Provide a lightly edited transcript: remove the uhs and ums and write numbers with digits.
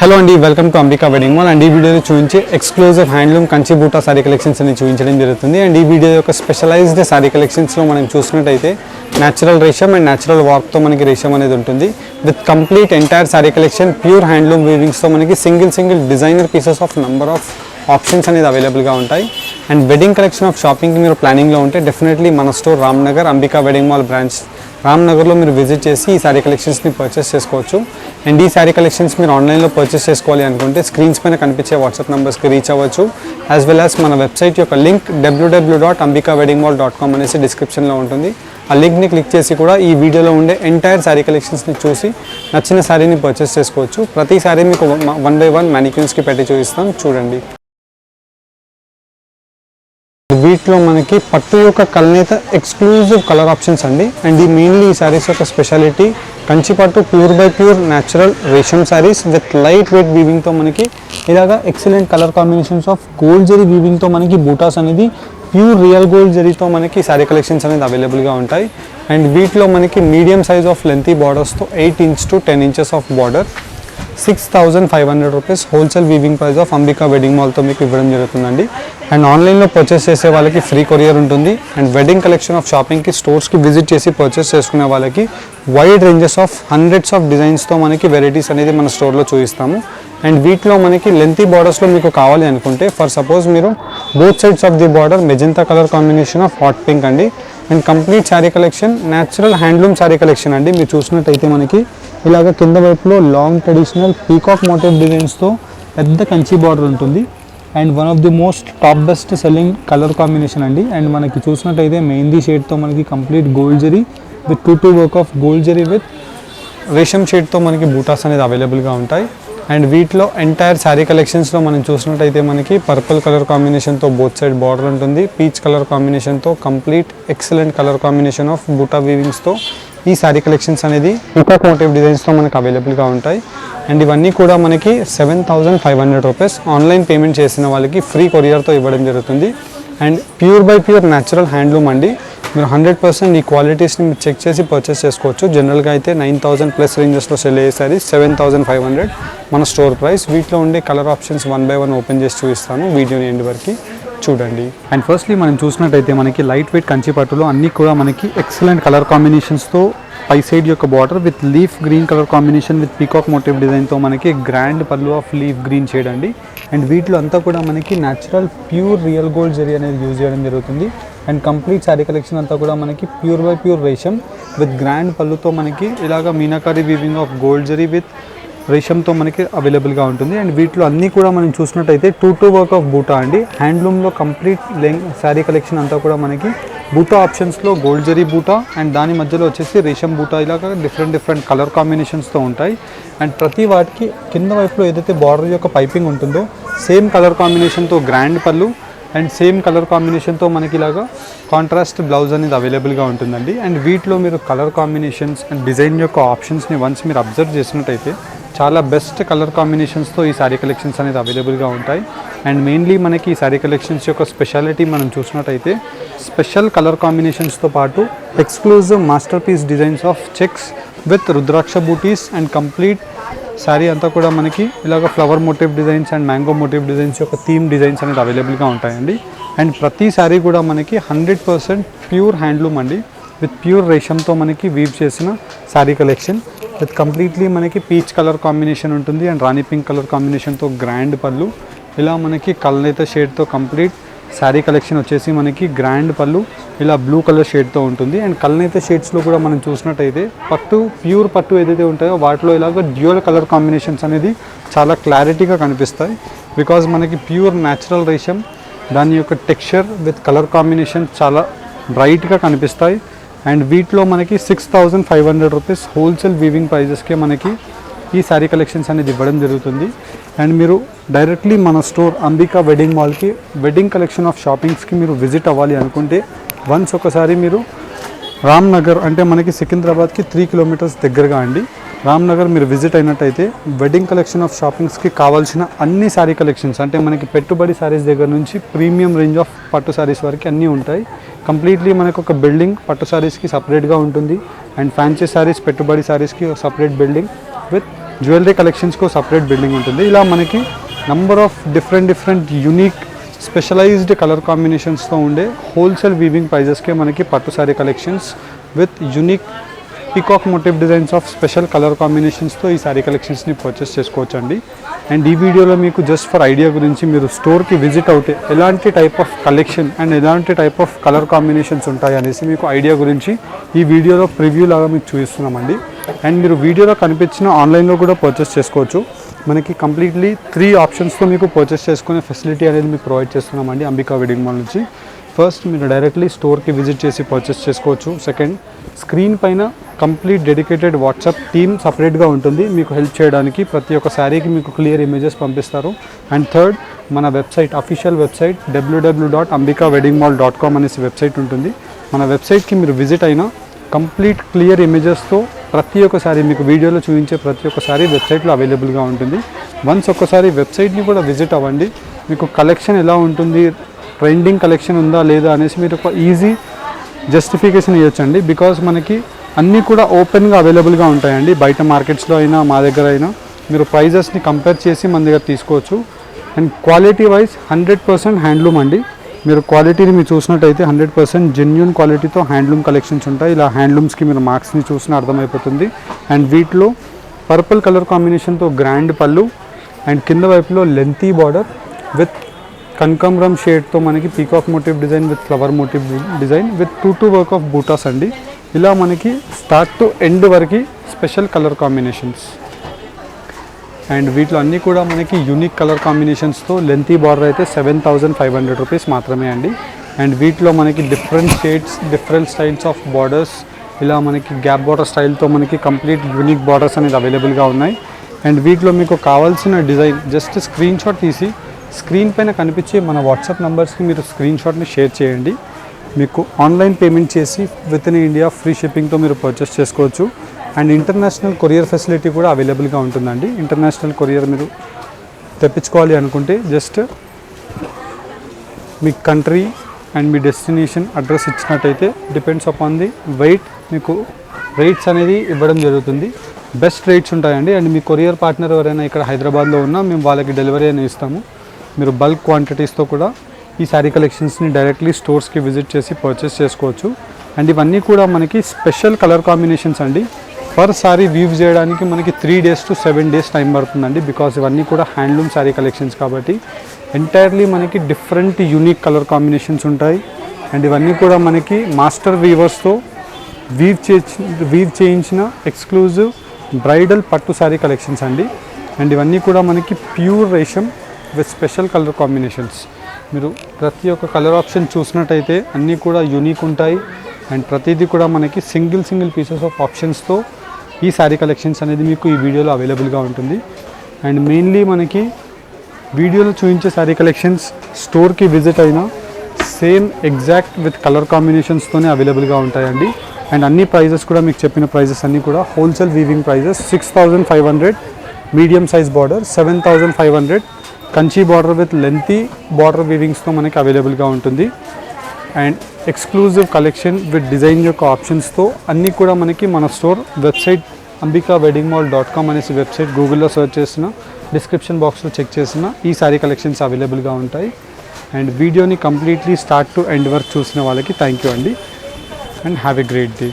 Hello అండి, welcome to Ambika wedding mall. And ఈ వీడియోలో చూపించే ఎక్స్క్లూజివ్ హ్యాండ్లూమ్ కంచి బూటా సారీ కలెక్షన్స్ అని చూపించడం జరుగుతుంది. అండ్ ఈ వీడియో యొక్క స్పెషలైజ్డ్ సారీ కలెక్షన్స్లో మనం చూసినట్టయితే న్యాచురల్ రేషం అండ్ న్యాచురల్ వర్క్తో మనకి రేషం అనేది ఉంటుంది. With complete entire sari collection pure handloom వీవింగ్స్తో మనకి single designer pieces of number of options అనేది అవైలబుల్గా ఉంటాయి. అండ్ వెడ్డింగ్ కలెక్షన్ ఆఫ్ షాపింగ్కి మీరు ప్లానింగ్లో ఉంటే డెఫినెట్లీ మన store Ramnagar Ambika wedding mall branch రామ్నగర్లో మీరు విజిట్ చేసి ఈ సారీ కలెక్షన్స్ని పర్చేస్ చేసుకోవచ్చు. అండ్ ఈ సారీ కలెక్షన్స్ మీరు ఆన్లైన్లో పర్చేస్ చేసుకోవాలి అనుకుంటే స్క్రీన్స్ పైన కనిపించే వాట్సాప్ నెంబర్స్కి రీచ్ అవ్వచ్చు. యాజ్ వెల్ యాజ్ మన వెబ్సైట్ యొక్క లింక్ www.ambikaweddingmall.com అనేసి డిస్క్రిప్షన్లో ఉంటుంది. ఆ లింక్ని క్లిక్ చేసి కూడా ఈ వీడియోలో ఉండే ఎంటైర్ సారీ కలెక్షన్స్ని చూసి నచ్చిన సారీని పర్చేస్ చేసుకోవచ్చు. ప్రతి సారీ మీకు 1 by 1 మ్యానిక్యూన్స్కి పెట్టి చూపిస్తాం, చూడండి. వీటిలో మనకి పట్టు యొక్క కల్నేత ఎక్స్క్లూజివ్ కలర్ ఆప్షన్స్ అండి. అండ్ ఈ మెయిన్లీ ఈ సారీస్ యొక్క స్పెషాలిటీ కంచి పట్టు ప్యూర్ బై ప్యూర్ న్యాచురల్ రేషం సారీస్ విత్ లైట్ వెయిట్ వీవింగ్తో మనకి ఇలాగా excellent colour combinations of gold zari వీవింగ్తో మనకి బూటాస్ అనేది ప్యూర్ రియల్ గోల్డ్ జరీతో మనకి సారీ కలెక్షన్స్ అనేది అవైలబుల్గా ఉంటాయి. అండ్ వీటిలో మనకి మీడియం సైజ్ ఆఫ్ లెంతీ బార్డర్స్తో 8 inch to 10 inches of border 6,500 rupees wholesale weaving price of Ambika wedding మాల్తో మీకు ఇవ్వడం జరుగుతుందండి. అండ్ ఆన్లైన్లో పర్చేస్ చేసే వాళ్ళకి ఫ్రీ కొరియర్ ఉంటుంది. అండ్ వెడ్డింగ్ కలెక్షన్ ఆఫ్ షాపింగ్కి స్టోర్స్కి విజిట్ చేసి పర్చేస్ చేసుకునే వాళ్ళకి wide ranges of hundreds of డిజైన్స్తో మనకి వెరైటీస్ అనేది మన స్టోర్లో చూపిస్తాము. అండ్ వీటిలో మనకి లెంతీ బార్డర్స్లో మీకు కావాలి అనుకుంటే ఫర్ సపోజ్ మీరు both sides of the border magenta colour combination of hot pink అండి. And complete sari collection natural handloom sari collection అండి. మీరు చూసినట్టయితే మనకి ఇలాగ కింద వైపులో లాంగ్ ట్రెడిషనల్ పీకాక్ మోటివ్ డిజైన్స్తో పెద్ద కంచి బార్డర్ ఉంటుంది. And one of the most top best selling colour combination అండి. అండ్ మనకి చూసినట్టయితే మెహందీ షేడ్తో మనకి complete gold zari with two work of gold zari with రేషం షేడ్తో మనకి బూటాస్ అనేది అవైలబుల్గా ఉంటాయి. అండ్ వీటిలో ఎంటైర్ శారీ కలెక్షన్స్లో మనం చూసినట్టయితే మనకి పర్పుల్ కలర్ కాంబినేషన్తో బోత్ సైడ్ బార్డర్ ఉంటుంది. పీచ్ కలర్ కాంబినేషన్తో complete excellent colour combination of బూటా వీవింగ్స్తో ఈ శారీ కలెక్షన్స్ అనేది పీకాక్ మోటివ్ డిజైన్స్తో మనకు అవైలబుల్గా ఉంటాయి. అండ్ ఇవన్నీ కూడా మనకి 7,500 రూపీస్ ఆన్లైన్ పేమెంట్ చేసిన వాళ్ళకి ఫ్రీ కొరియర్తో ఇవ్వడం జరుగుతుంది. And pure by pure natural handloom అండి. మీరు 100% ఈ క్వాలిటీస్ని మీరు చెక్ చేసి పర్చేస్ చేసుకోవచ్చు. జనరల్గా అయితే 9,000+ రేంజెస్లో సెల్ అయ్యే సారీస్ 7,500 మన స్టోర్ ప్రైస్. వీటిలో ఉండే కలర్ ఆప్షన్స్ 1 by 1 ఓపెన్ చేసి చూపిస్తాను, వీడియోని ఎండ్ వరకు చూడండి. అండ్ ఫస్ట్లీ మనం చూసినట్టయితే మనకి లైట్ వెయిట్ కంచి పట్టులో అన్నీ కూడా మనకి ఎక్సలెంట్ కలర్ కాంబినేషన్స్తో పై సైడ్ యొక్క border with leaf green colour combination with peacock motif డిజైన్తో మనకి గ్రాండ్ పళ్ళు ఆఫ్ లీఫ్ గ్రీన్ షేడ్ అండి. అండ్ వీటిలో అంతా కూడా మనకి natural pure real gold zari అనేది యూజ్ చేయడం జరుగుతుంది. అండ్ కంప్లీట్ శారీ కలెక్షన్ అంతా కూడా మనకి ప్యూర్ బై ప్యూర్ రేషం విత్ గ్రాండ్ పళ్ళుతో మనకి ఇలాగ meenakari weaving of gold zari with రేషంతో మనకి అవైలబుల్గా ఉంటుంది. అండ్ వీటిలో అన్నీ కూడా మనం చూసినట్టయితే టూ వర్క్ ఆఫ్ బూటా అండి. హ్యాండ్లూమ్లో కంప్లీట్ శారీ కలెక్షన్ అంతా కూడా మనకి బూటా ఆప్షన్స్లో గోల్డ్ జరీ బూటా అండ్ దాని మధ్యలో వచ్చేసి రేషం బూటా ఇలాగా డిఫరెంట్ కలర్ కాంబినేషన్స్తో ఉంటాయి. అండ్ ప్రతి వాటికి కింద వైపులో ఏదైతే బార్డర్ యొక్క పైపింగ్ ఉంటుందో సేమ్ కలర్ కాంబినేషన్తో గ్రాండ్ పళ్ళు అండ్ సేమ్ కలర్ కాంబినేషన్తో మనకి ఇలాగా కాంట్రాస్ట్ బ్లౌజ్ అనేది అవైలబుల్గా ఉంటుందండి. అండ్ వీటిలో మీరు కలర్ కాంబినేషన్స్ అండ్ డిజైన్ యొక్క ఆప్షన్స్ని వన్స్ మీరు అబ్జర్వ్ చేసినట్టయితే చాలా బెస్ట్ కలర్ కాంబినేషన్స్తో ఈ శారీ కలెక్షన్స్ అనేది అవైలబుల్గా ఉంటాయి. అండ్ మెయిన్లీ మనకి ఈ శారీ కలెక్షన్స్ యొక్క స్పెషాలిటీ మనం చూసినట్టయితే స్పెషల్ కలర్ కాంబినేషన్స్తో పాటు exclusive masterpiece designs of checks with rudraksha బూటీస్ అండ్ కంప్లీట్ శారీ అంతా కూడా మనకి ఇలాగ flower motif designs and mango motif designs యొక్క థీమ్ డిజైన్స్ అనేది అవైలబుల్గా ఉంటాయండి. అండ్ ప్రతి శారీ కూడా మనకి 100% ప్యూర్ హ్యాండ్లూమ్ అండి విత్ ప్యూర్ రేషంతో మనకి వీవ్ చేసిన శారీ కలెక్షన్ విత్ కంప్లీట్లీ మనకి పీచ్ కలర్ కాంబినేషన్ ఉంటుంది. అండ్ రాణి పింక్ కలర్ కాంబినేషన్తో గ్రాండ్ పళ్ళు ఇలా మనకి కల్నేత షేడ్తో కంప్లీట్ శారీ కలెక్షన్ వచ్చేసి మనకి గ్రాండ్ పళ్ళు ఇలా బ్లూ కలర్ షేడ్తో ఉంటుంది. అండ్ కల్నేత షేడ్స్లో కూడా మనం చూసినట్టయితే ప్యూర్ పట్టు ఏదైతే ఉంటాయో వాటిలో ఇలాగ డ్యూయల్ కలర్ కాంబినేషన్స్ అనేది చాలా క్లారిటీగా కనిపిస్తాయి. బికాజ్ మనకి ప్యూర్ న్యాచురల్ రేషం దాని యొక్క టెక్స్చర్ విత్ కలర్ కాంబినేషన్ చాలా బ్రైట్గా కనిపిస్తాయి. అండ్ వీటిలో మనకి 6,500 రూపీస్ హోల్సేల్ వీవింగ్ ప్రైజెస్కే మనకి ఈ శారీ కలెక్షన్స్ అనేది ఇవ్వడం జరుగుతుంది. అండ్ మీరు డైరెక్ట్లీ మన స్టోర్ అంబికా వెడ్డింగ్ మాల్కి వెడ్డింగ్ కలెక్షన్ ఆఫ్ షాపింగ్స్కి మీరు విజిట్ అవ్వాలి అనుకుంటే వన్స్ ఒకసారి మీరు రామ్నగర్ అంటే మనకి సికింద్రాబాద్కి 3 kilometers దగ్గరగా అండి రామ్నగర్ మీరు విజిట్ అయినట్టయితే వెడ్డింగ్ కలెక్షన్ ఆఫ్ షాపింగ్స్కి కావాల్సిన అన్ని శారీ కలెక్షన్స్ అంటే మనకి పెట్టుబడి శారీస్ దగ్గర నుంచి ప్రీమియం రేంజ్ ఆఫ్ పట్టు శారీస్ వరకు అన్నీ ఉంటాయి. కంప్లీట్లీ మనకు ఒక బిల్డింగ్ పట్టు శారీస్కి సపరేట్గా ఉంటుంది. అండ్ ఫ్యాన్సీ శారీస్ పెట్టుబడి శారీస్కి సపరేట్ బిల్డింగ్ విత్ జ్యువెలరీ కలెక్షన్స్కు సపరేట్ బిల్డింగ్ ఉంటుంది. ఇలా మనకి number of different unique specialised colour కాంబినేషన్స్తో ఉండే హోల్సేల్ వీవింగ్ ప్రైజెస్కే మనకి పట్టు sari collections with unique peacock motif designs of special colour కాంబినేషన్స్తో ఈ సారీ కలెక్షన్స్ని పర్చేస్ చేసుకోవచ్చు అండి. అండ్ ఈ వీడియోలో మీకు జస్ట్ ఫర్ ఐడియా గురించి మీరు స్టోర్కి విజిట్ అవుతే ఎలాంటి టైప్ ఆఫ్ కలెక్షన్ అండ్ ఎలాంటి టైప్ ఆఫ్ కలర్ కాంబినేషన్స్ ఉంటాయి అనేసి మీకు ఐడియా గురించి ఈ వీడియోలో ప్రివ్యూ లాగా మీకు చూపిస్తున్నామండి. అండ్ మీరు వీడియోలో కనిపించిన ఆన్లైన్లో కూడా పర్చేస్ చేసుకోవచ్చు. మనకి కంప్లీట్లీ 3 ఆప్షన్స్తో మీకు పర్చేస్ చేసుకునే ఫెసిలిటీ అనేది మీకు ప్రొవైడ్ చేస్తున్నామండి అంబికా వెడ్డింగ్ మాల్ నుంచి. ఫస్ట్ మీరు డైరెక్ట్లీ స్టోర్కి విజిట్ చేసి పర్చేస్ చేసుకోవచ్చు. సెకండ్, స్క్రీన్ పైన కంప్లీట్ డెడికేటెడ్ వాట్సాప్ టీమ్ సపరేట్గా ఉంటుంది మీకు హెల్ప్ చేయడానికి. ప్రతి ఒక్క శారీకి మీకు క్లియర్ ఇమేజెస్ పంపిస్తారు. అండ్ థర్డ్, మన వెబ్సైట్ అఫీషియల్ వెబ్సైట్ www.ambikaweddingmall.com అనేసి వెబ్సైట్ ఉంటుంది. మన వెబ్సైట్కి మీరు విజిట్ అయినా కంప్లీట్ క్లియర్ ఇమేజెస్తో ప్రతి ఒక్కసారి మీకు వీడియోలో చూపించే ప్రతి ఒక్కసారి వెబ్సైట్లో అవైలబుల్గా ఉంటుంది. వన్స్ ఒక్కసారి వెబ్సైట్ని కూడా విజిట్ అవ్వండి. మీకు కలెక్షన్ ఎలా ఉంటుంది, ట్రెండింగ్ కలెక్షన్ ఉందా లేదా అనేసి మీరు ఒక ఈజీ జస్టిఫికేషన్ ఇవ్వచ్చండి. బికాజ్ మనకి అన్నీ కూడా ఓపెన్గా అవైలబుల్గా ఉంటాయండి. బయట మార్కెట్స్లో అయినా మా దగ్గర అయినా మీరు ప్రైజెస్ని కంపేర్ చేసి మన దగ్గర తీసుకోవచ్చు. అండ్ క్వాలిటీ వైజ్ 100% హ్యాండ్లూమ్ అండి. మీరు క్వాలిటీని మీరు చూసినట్టయితే 100% జెన్యూన్ క్వాలిటీతో హ్యాండ్లూమ్ కలెక్షన్స్ ఉంటాయి. ఇలా హ్యాండ్లూమ్స్కి మీరు మార్క్స్ని చూసినా అర్థమైపోతుంది. అండ్ వీటిలో పర్పుల్ కలర్ కాంబినేషన్తో గ్రాండ్ పళ్ళు అండ్ కింద వైపులో లెంతీ బార్డర్ విత్ కనకాంబరం షేడ్తో మనకి peacock motif design with flower motif design with two work of buttas అండి. ఇలా మనకి స్టార్ట్ టు ఎండ్ వరకు స్పెషల్ కలర్ కాంబినేషన్స్. అండ్ వీటిలో అన్నీ కూడా మనకి యూనిక్ కలర్ కాంబినేషన్స్తో లెంతీ బార్డర్ అయితే 7,500 రూపీస్ మాత్రమే అండి. అండ్ వీటిలో మనకి different shades, different styles of borders, ఇలా మనకి గ్యాప్ బార్డర్ స్టైల్తో మనకి కంప్లీట్ యూనిక్ బార్డర్స్ అనేది అవైలబుల్గా ఉన్నాయి. అండ్ వీటిలో మీకు కావాల్సిన డిజైన్ జస్ట్ స్క్రీన్ షాట్ తీసి స్క్రీన్ పైన కనిపించే మన వాట్సాప్ నెంబర్స్కి మీరు స్క్రీన్ షాట్ని షేర్ చేయండి. మీకు ఆన్లైన్ పేమెంట్ చేసి విత్ ఇన్ ఇండియా ఫ్రీ షిప్పింగ్తో మీరు పర్చేస్ చేసుకోవచ్చు. అండ్ ఇంటర్నేషనల్ కొరియర్ ఫెసిలిటీ కూడా అవైలబుల్గా ఉంటుందండి. ఇంటర్నేషనల్ కొరియర్ మీరు తెప్పించుకోవాలి అనుకుంటే జస్ట్ మీ కంట్రీ అండ్ మీ డెస్టినేషన్ అడ్రస్ ఇచ్చినట్టయితే డిపెండ్స్ అపాన్ ది వెయిట్ మీకు రేట్స్ అనేది ఇవ్వడం జరుగుతుంది. బెస్ట్ రేట్స్ ఉంటాయండి. అండ్ మీ కొరియర్ పార్ట్నర్ ఎవరైనా ఇక్కడ హైదరాబాద్లో ఉన్నా మేము వాళ్ళకి డెలివరీ అనేది ఇస్తాము. మీరు బల్క్ క్వాంటిటీస్తో కూడా ఈ శారీ కలెక్షన్స్ని డైరెక్ట్లీ స్టోర్స్కి విజిట్ చేసి పర్చేస్ చేసుకోవచ్చు. అండ్ ఇవన్నీ కూడా మనకి స్పెషల్ కలర్ కాంబినేషన్స్ అండి. పర్ సారీ వీవ్ చేయడానికి మనకి 3 days to 7 days టైం పడుతుందండి. బికాస్ ఇవన్నీ కూడా హ్యాండ్లూమ్ శారీ కలెక్షన్స్ కాబట్టి ఎంటైర్లీ మనకి డిఫరెంట్ యూనిక్ కలర్ కాంబినేషన్స్ ఉంటాయి. అండ్ ఇవన్నీ కూడా మనకి మాస్టర్ వీవర్స్తో వీవ్ చేయించిన ఎక్స్క్లూజివ్ బ్రైడల్ పట్టు శారీ కలెక్షన్స్ అండి. అండ్ ఇవన్నీ కూడా మనకి ప్యూర్ రేషం విత్ స్పెషల్ కలర్ కాంబినేషన్స్. మీరు ప్రతి ఒక్క కలర్ ఆప్షన్ చూసినట్టయితే అన్నీ కూడా యూనిక్ ఉంటాయి. అండ్ ప్రతిదీ కూడా మనకి సింగిల్ పీసెస్ ఆఫ్ ఆప్షన్స్తో ఈ శారీ కలెక్షన్స్ అనేది మీకు ఈ వీడియోలో అవైలబుల్గా ఉంటుంది. అండ్ మెయిన్లీ మనకి వీడియోలో చూపించే శారీ కలెక్షన్స్ స్టోర్కి విజిట్ అయినా సేమ్ ఎగ్జాక్ట్ విత్ కలర్ కాంబినేషన్స్తోనే అవైలబుల్గా ఉంటాయండి. అండ్ అన్ని ప్రైజెస్ కూడా మీకు చెప్పిన ప్రైజెస్ అన్నీ కూడా wholesale weaving prices. 6,500 medium size border, 7,500 Kanchi border with lengthy border వీవింగ్స్తో మనకి అవైలబుల్గా ఉంటుంది. And exclusive collection with design యొక్క ఆప్షన్స్తో అన్నీ కూడా మనకి మన స్టోర్ వెబ్సైట్ ambikaweddingmall.com అనేసి వెబ్సైట్ గూగుల్లో సెర్చ్ చేసిన డిస్క్రిప్షన్ బాక్స్లో చెక్ చేసిన ఈ శారీ కలెక్షన్స్ అవైలబుల్గా ఉంటాయి. అండ్ వీడియోని కంప్లీట్లీ స్టార్ట్ టు ఎండ్ వరకు చూసిన వాళ్ళకి థ్యాంక్ యూ అండి. And have a great day.